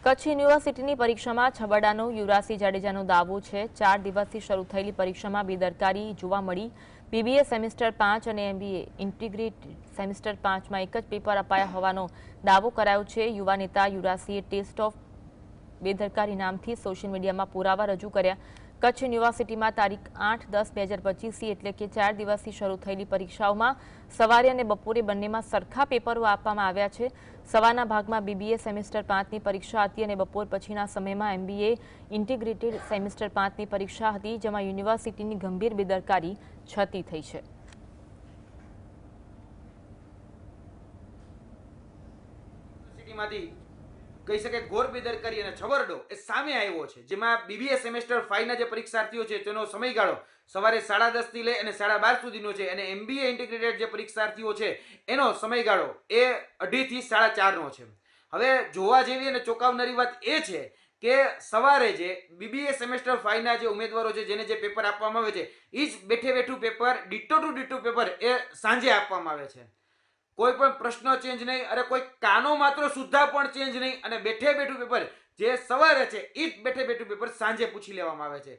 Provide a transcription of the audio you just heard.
કચ્છ યુનિવર્સિટીની પરીક્ષામાં છબરડાનો યુવરાજસિંહ જાડેજાનો દાવો છે। 4 દિવસથી શરૂ થયેલી પરીક્ષામાં બેદરકારી જોવા મળી। બીબીએ સેમેસ્ટર 5 અને એમબીએ ઇન્ટિગ્રેટેડ સેમેસ્ટર 5માં એક જ પેપર અપાયા હોવાનો દાવો કરાયો છે। યુવા નેતા યુવરાજસિંહે ટેસ્ટ ઓફ બેદરકારી નામથી સોશિયલ મીડિયામાં પુરાવા રજૂ કર્યા। કચ્છ યુનિવર્સિટીમાં તારીખ 8-10-2025 એટલે કે 4 દિવસથી શરૂ થયેલી પરીક્ષાઓમાં સવારે અને બપોરે બંનેમાં સરખા પેપરો આપવામાં આવ્યા છે। સવારના ભાગમાં બીબીએ સેમેસ્ટર 5ની પરીક્ષા હતી અને બપોર પછીના સમયમાં એમબીએ ઇન્ટિગ્રેટેડ સેમેસ્ટર 5ની પરીક્ષા હતી, જેમાં યુનિવર્સિટીની ગંભીર બેદરકારી છતી થઈ છે। કહી શકે ઘોર બેદરકારી અને છબરડો એ સામે આવ્યો છે, જેમાં બીબીએ સેમેસ્ટર 5ના જે પરીક્ષાર્થીઓ છે તેનો સમયગાળો સવારે 10:30 થી લઈ અને 12:30 સુધીનો છે અને એમબીએ ઇન્ટિગ્રેટેડ જે પરીક્ષાર્થીઓ છે એનો સમયગાળો એ 2:30 થી 4:30નો છે। હવે જોવા જેવી અને ચોંકાવનારી વાત એ છે કે સવારે જે બીબીએ સેમેસ્ટર 5ના જે ઉમેદવારો છે જેને જે પેપર આપવામાં આવે છે એ જ બેઠે બેઠું paper ditto to ditto paper એ સાંજે આપવામાં આવે છે। કોઈ પણ પ્રશ્ન ચેન્જ નહીં, અરે કોઈ કાનો માત્ર સુદ્ધા પણ ચેન્જ નહીં, અને બેઠે બેઠું પેપર જે સવારે છે એ જ બેઠે બેઠું પેપર સાંજે પૂછી લેવામાં આવે છે।